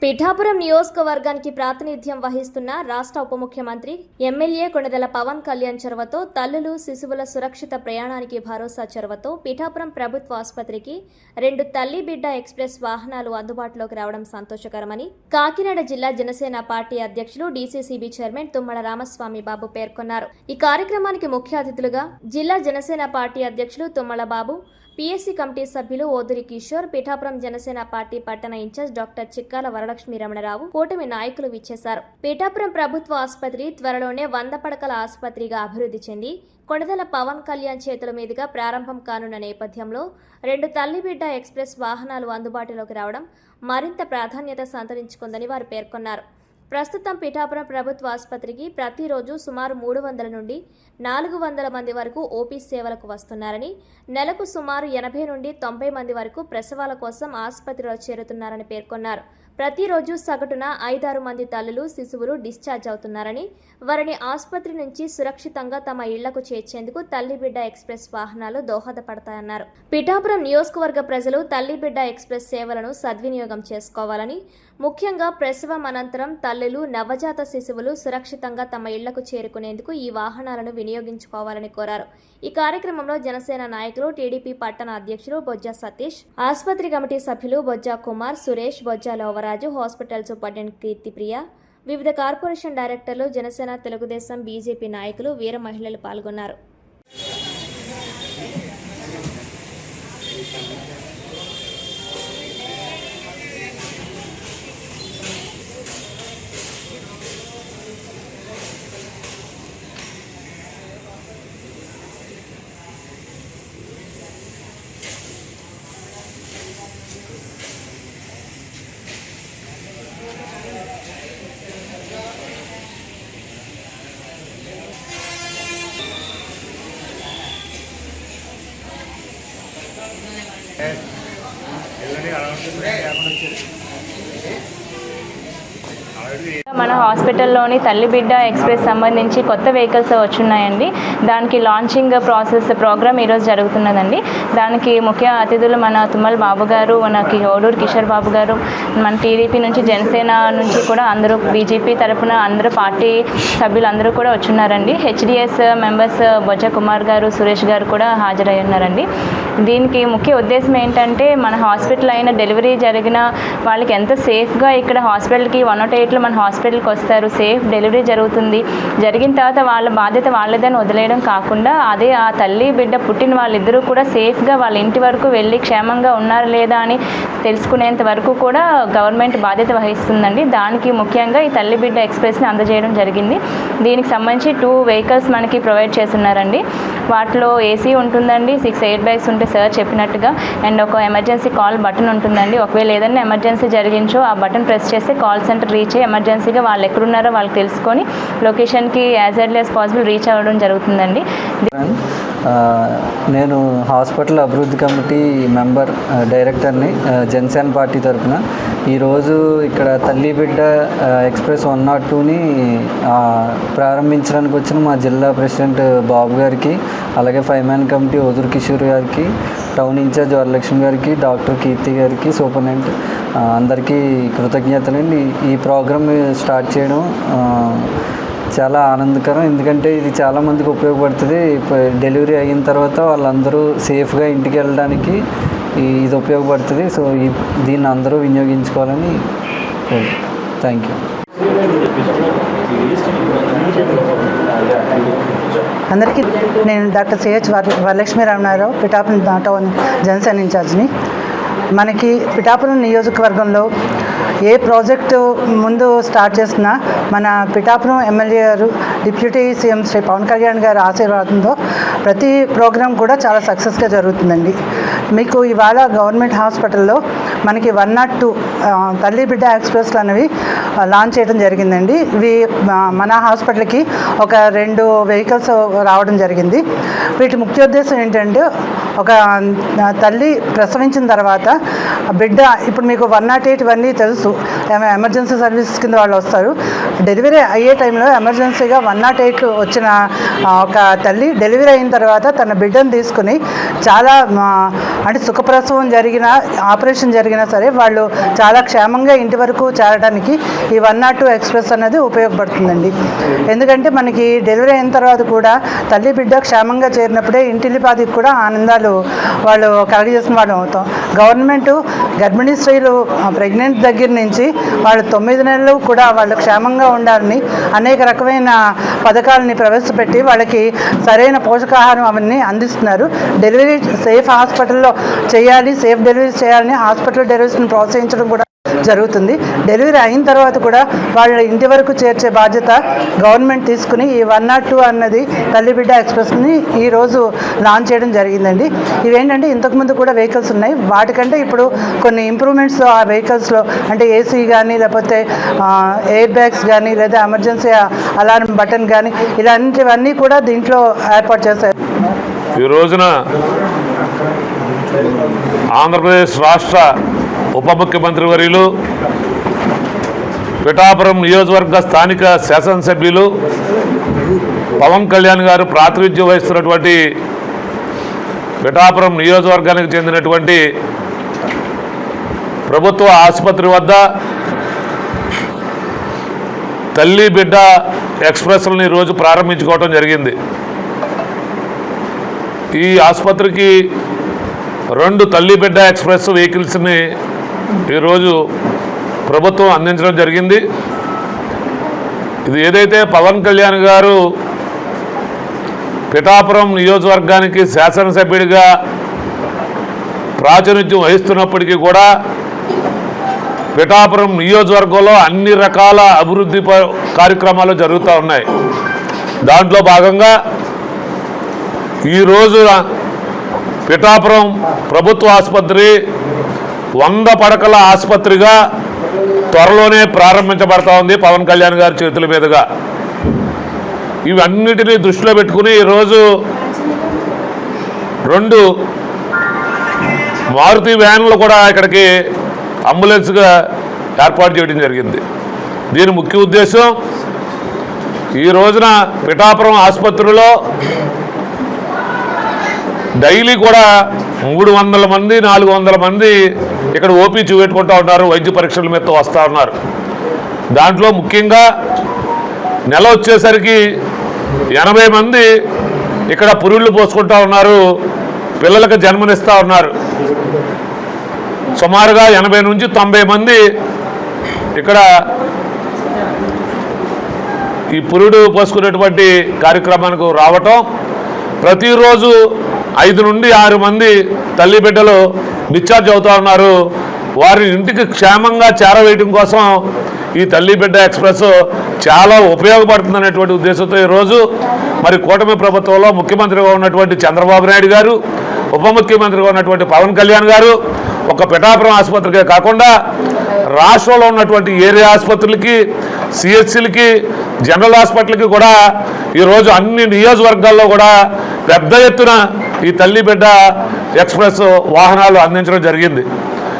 పిఠాపురం నియోజకవర్గానికి ప్రాతినిధ్యం వహిస్తున్న రాష్ట్ర ఉప ముఖ్యమంత్రి ఎమ్మెల్యే కొణిదెల పవన్ కళ్యాణ్ చొరవతో తల్లులు శిశువుల సురక్షిత ప్రయాణానికి భరోసా చొరవతో పిఠాపురం ప్రభుత్వ ఆసుపత్రికి 2 తల్లి బిడ్డ ఎక్స్ప్రెస్ వాహనాలు అందుబాటులోకి రావడం సంతోషకరమని కాకినాడ జిల్లా జనసేన పార్టీ అధ్యక్షులు డీసీసీబీ చైర్మన్ తుమ్మల రామస్వామి బాబు పేర్కొన్నారు. ఈ కార్యక్రమానికి ముఖ్య అతిథులుగా జిల్లా జనసేన పార్టీ అధ్యక్షులు తుమ్మల బాబు, పీఎస్సీ కమిటీ సభ్యులు ఓదురి కిషోర్, పిఠాపురం జనసేన పార్టీ పట్టణ ఇన్ఛార్జ్ డాక్టర్ చిక్కాల వరలక్ష్మి రమణరావు, కూటమి నాయకులు విచ్చేశారు. పిఠాపురం ప్రభుత్వ ఆసుపత్రి త్వరలోనే 100 పడకల ఆసుపత్రిగా అభివృద్ధి చెంది కొణిదెల పవన్ కళ్యాణ్ చేతుల మీదుగా ప్రారంభం కానున్న నేపథ్యంలో 2 తల్లి బిడ్డ ఎక్స్ప్రెస్ వాహనాలు అందుబాటులోకి రావడం మరింత ప్రాధాన్యత సంతరించుకుందని వారు పేర్కొన్నారు. ప్రస్తుతం పిఠాపురం ప్రభుత్వ ఆసుపత్రికి ప్రతిరోజు సుమారు 300 నుండి 400 మంది వరకు ఓపీ సేవలకు వస్తున్నారని, నెలకు సుమారు 80 నుండి 90 మంది వరకు ప్రసవాల కోసం ఆసుపత్రిలో చేరుతున్నారని పేర్కొన్నారు. ప్రతిరోజు సగటున 5-6 మంది తల్లులు శిశువులు డిశ్చార్జ్ అవుతున్నారని, వారిని ఆసుపత్రి నుంచి సురక్షితంగా తమ ఇళ్లకు చేర్చేందుకు తల్లి బిడ్డ ఎక్స్ప్రెస్ వాహనాలు దోహదపడతాయన్నారు. పిఠాపురం నియోజకవర్గ ప్రజలు తల్లి బిడ్డ ఎక్స్ప్రెస్ సేవలను సద్వినియోగం చేసుకోవాలని, ముఖ్యంగా ప్రసవం అనంతరం తల్లులు నవజాత శిశువులు సురక్షితంగా తమ ఇళ్లకు చేరుకునేందుకు ఈ వాహనాలను వినియోగించుకోవాలని కోరారు. ఈ కార్యక్రమంలో జనసేన నాయకులు, టీడీపీ పట్టణ అధ్యక్షులు బొజ్జ సతీష్, ఆసుపత్రి కమిటీ సభ్యులు బొజ్జ కుమార్, సురేష్, బొజ్జ లోవరాజు, హాస్పిటల్ సూపరింటెండెంట్ కీర్తిప్రియ, వివిధ కార్పొరేషన్ డైరెక్టర్లు, జనసేన, తెలుగుదేశం, బీజేపీ నాయకులు, వీర మహిళలు పాల్గొన్నారు. మన హాస్పిటల్లోని తల్లి బిడ్డ ఎక్స్ప్రెస్ సంబంధించి కొత్త వెహికల్స్ వచ్చున్నాయండి. దానికి లాంచింగ్ ప్రోగ్రామ్ ఈరోజు జరుగుతున్నదండి. దానికి ముఖ్య అతిథులు మన తుమ్మల బాబు గారు, మనకి ఓడూరు కిషోర్ బాబు గారు, మన టీడీపీ నుంచి, జనసేన నుంచి కూడా అందరూ, బీజేపీ తరఫున అందరూ పార్టీ సభ్యులు అందరూ కూడా వచ్చున్నారండి. హెచ్డిఎస్ మెంబర్స్ బొజ్జ కుమార్ గారు, సురేష్ గారు కూడా హాజరై ఉన్నారండి. దీనికి ముఖ్య ఉద్దేశం ఏంటంటే, మన హాస్పిటల్ అయిన డెలివరీ జరిగిన వాళ్ళకి ఎంత సేఫ్గా ఇక్కడ హాస్పిటల్కి 108లో మన హాస్పిటల్కి వస్తారు, సేఫ్ డెలివరీ జరుగుతుంది. జరిగిన తర్వాత వాళ్ళ బాధ్యత వాళ్ళదని వదిలేయడం కాకుండా, అదే ఆ తల్లి బిడ్డ పుట్టిన వాళ్ళిద్దరూ కూడా సేఫ్గా వాళ్ళ ఇంటి వరకు వెళ్ళి క్షేమంగా ఉన్నారా లేదా అని తెలుసుకునేంత వరకు కూడా గవర్నమెంట్ బాధ్యత వహిస్తుందండి. దానికి ముఖ్యంగా ఈ తల్లి బిడ్డ ఎక్స్ప్రెస్ని అందజేయడం జరిగింది. దీనికి సంబంధించి 2 వెహికల్స్ మనకి ప్రొవైడ్ చేస్తున్నారండి. వాటిలో ఏసీ ఉంటుందండి, 6 ఎయిర్ బ్యాగ్స్ ఉంటాయి సార్ చెప్పినట్టుగా, అండ్ ఒక ఎమర్జెన్సీ కాల్ బటన్ ఉంటుందండి. ఒకవేళ ఏదైనా ఎమర్జెన్సీ జరిగించో ఆ బటన్ ప్రెస్ చేస్తే కాల్ సెంటర్ రీచ్ అయ్యి ఎమర్జెన్సీగా వాళ్ళు ఎక్కడున్నారో వాళ్ళకి తెలుసుకొని లొకేషన్కి as early as possible reach అవ్వడం జరుగుతుందండి. నేను హాస్పిటల్ అభివృద్ధి కమిటీ మెంబర్, డైరెక్టర్ని జనసేన పార్టీ తరఫున ఈరోజు ఇక్కడ తల్లి బిడ్డ ఎక్స్ప్రెస్ 102ని ప్రారంభించడానికి వచ్చిన మా జిల్లా ప్రెసిడెంట్ బాబు గారికి, అలాగే 5 మ్యాన్ కమిటీ ఓదురు కిషోర్ గారికి, టౌన్ ఇన్ఛార్జ్ వరలక్ష్మి గారికి, డాక్టర్ కీర్తి గారికి, సూపరింటెండెంట్ అందరికీ కృతజ్ఞతలండి. ఈ ప్రోగ్రామ్ స్టార్ట్ చేయడం చాలా ఆనందకరం. ఎందుకంటే ఇది చాలామందికి ఉపయోగపడుతుంది. డెలివరీ అయిన తర్వాత వాళ్ళందరూ సేఫ్గా ఇంటికి వెళ్ళడానికి ఇది ఉపయోగపడుతుంది. సో దీన్ని అందరూ వినియోగించుకోవాలని థ్యాంక్ యూ. అందరికీ నేను doctor CH Varalakshmi Ramanarao, Pithapuram town Janasena ఇన్ఛార్జ్ని. మనకి పిఠాపురం నియోజకవర్గంలో ఏ ప్రాజెక్టు ముందు స్టార్ట్ చేసినా మన పిఠాపురం ఎమ్మెల్యే గారు, డిప్యూటీ సీఎం శ్రీ పవన్ కళ్యాణ్ గారి ఆశీర్వాదంతో ప్రతి ప్రోగ్రాం కూడా చాలా సక్సెస్గా జరుగుతుందండి. మీకు ఇవాళ గవర్నమెంట్ హాస్పిటల్లో మనకి 102 తల్లి బిడ్డ ఎక్స్ప్రెస్లు అనేవి లాంచ్ చేయడం జరిగిందండి. ఇవి మన హాస్పిటల్కి ఒక 2 వెహికల్స్ రావడం జరిగింది. వీటి ముఖ్య ఉద్దేశం ఏంటంటే, ఒక తల్లి ప్రసవించిన తర్వాత బిడ్డ, ఇప్పుడు మీకు 108 ఇవన్నీ తెలుసు, ఎమర్జెన్సీ సర్వీసెస్ కింద వాళ్ళు వస్తారు. డెలివరీ అయ్యే టైంలో ఎమర్జెన్సీగా 108 వచ్చిన ఒక తల్లి డెలివరీ అయిన తర్వాత తన బిడ్డను తీసుకుని చాలా అంటే సుఖప్రసవం జరిగిన ఆపరేషన్ జరిగినా సరే వాళ్ళు చాలా క్షేమంగా ఇంటి వరకు చేరడానికి ఈ 102 ఎక్స్ప్రెస్ అనేది ఉపయోగపడుతుందండి. ఎందుకంటే మనకి డెలివరీ అయిన తర్వాత కూడా తల్లి బిడ్డ క్షేమంగా చేరినప్పుడే ఇంటిల్లిపాదికి కూడా ఆనందాలు వాళ్ళు కలగజేసిన వాళ్ళు అవుతాం. గవర్నమెంట్ గర్భిణీ స్త్రీలు ప్రెగ్నెంట్ దగ్గర నుంచి వాళ్ళు 9 నెలలు కూడా వాళ్ళు క్షేమంగా ఉండాలని అనేక రకమైన పథకాలని ప్రవేశపెట్టి వాళ్ళకి సరైన పోషకాహారం అవన్నీ అందిస్తున్నారు. డెలివరీ సేఫ్ హాస్పిటల్లో చేయాలి, సేఫ్ డెలివరీ చేయాలని హాస్పిటల్ డెలివరీస్ని ప్రోత్సహించడం కూడా జరుగుతుంది. డెలివరీ అయిన తర్వాత కూడా వాళ్ళ ఇంటి వరకు చేర్చే బాధ్యత గవర్నమెంట్ తీసుకుని ఈ 102 అన్నది తల్లి బిడ్డ ఎక్స్ప్రెస్ని ఈరోజు లాంచ్ చేయడం జరిగిందండి. ఇవేంటంటే ఇంతకుముందు కూడా వెహికల్స్ ఉన్నాయి, వాటికంటే ఇప్పుడు కొన్ని ఇంప్రూవ్మెంట్స్ ఆ వెహికల్స్లో అంటే ఏసీ కానీ లేకపోతే ఎయిర్ బ్యాగ్స్ కానీ లేదా ఎమర్జెన్సీ అలారం బటన్ కానీ ఇలాంటివన్నీ కూడా దీంట్లో ఏర్పాటు చేశారు. ఈ రోజున ఆంధ్రప్రదేశ్ రాష్ట్ర ఉప ముఖ్యమంత్రి వర్యులు పిఠాపురం నియోజకవర్గ స్థానిక శాసనసభ్యులు పవన్ కళ్యాణ్ గారు ప్రాతినిధ్యం వహిస్తున్నటువంటి పిఠాపురం నియోజకవర్గానికి చెందినటువంటి ప్రభుత్వ ఆసుపత్రి వద్ద తల్లి బిడ్డ ఎక్స్ప్రెస్లను ఈరోజు ప్రారంభించుకోవడం జరిగింది. ఈ ఆసుపత్రికి 2 తల్లి బిడ్డ ఎక్స్ప్రెస్ వెహికల్స్ని ఈరోజు ప్రభుత్వం అందించడం జరిగింది. ఇది ఏదైతే పవన్ కళ్యాణ్ గారు పిఠాపురం నియోజకవర్గానికి శాసనసభ్యుడిగా ప్రాతినిధ్యం వహిస్తున్నప్పటికీ కూడా పిఠాపురం నియోజకవర్గంలో అన్ని రకాల అభివృద్ధి కార్యక్రమాలు జరుగుతూ ఉన్నాయి. దాంట్లో భాగంగా ఈరోజు పిఠాపురం ప్రభుత్వ ఆసుపత్రి 100 పడకల ఆసుపత్రిగా త్వరలోనే ప్రారంభించబడతా ఉంది పవన్ కళ్యాణ్ గారి చేతుల మీదుగా. ఇవన్నిటినీ దృష్టిలో పెట్టుకుని ఈరోజు 2 మారుతి వ్యాన్లు కూడా ఇక్కడికి అంబులెన్స్గా ఏర్పాటు చేయడం జరిగింది. దీని ముఖ్య ఉద్దేశం ఈ రోజున పిఠాపురం ఆసుపత్రిలో డైలీ కూడా 300 మంది 400 మంది ఇక్కడ ఓపీ చూపెట్టుకుంటూ ఉన్నారు, వైద్య పరీక్షల మీద వస్తూ ఉన్నారు. దాంట్లో ముఖ్యంగా నెల వచ్చేసరికి 80 మంది ఇక్కడ పురుళ్ళు పోసుకుంటూ ఉన్నారు, పిల్లలకు జన్మనిస్తూ ఉన్నారు. సుమారుగా 80 నుంచి 90 మంది ఇక్కడ ఈ పురుడు పోసుకునేటువంటి కార్యక్రమానికి రావటం, ప్రతిరోజు 5 నుండి 6 మంది తల్లి బిడ్డలు డిశ్చార్జ్ అవుతూ ఉన్నారు. వారి ఇంటికి క్షేమంగా చేరవేయడం కోసం ఈ తల్లి బిడ్డ ఎక్స్ప్రెస్ చాలా ఉపయోగపడుతుందనేటువంటి ఉద్దేశంతో ఈరోజు మరి కూటమి ప్రభుత్వంలో ముఖ్యమంత్రిగా ఉన్నటువంటి చంద్రబాబు నాయుడు గారు, ఉప ముఖ్యమంత్రిగా ఉన్నటువంటి పవన్ కళ్యాణ్ గారు ఒక పిఠాపురం ఆసుపత్రికే కాకుండా రాష్ట్రంలో ఉన్నటువంటి ఏరియా ఆసుపత్రులకి, సిహెచ్సిలకి, జనరల్ హాస్పిటల్కి కూడా ఈరోజు అన్ని నియోజకవర్గాల్లో కూడా పెద్ద ఎత్తున ఈ తల్లి బిడ్డ ఎక్స్ప్రెస్ వాహనాలు అందించడం జరిగింది.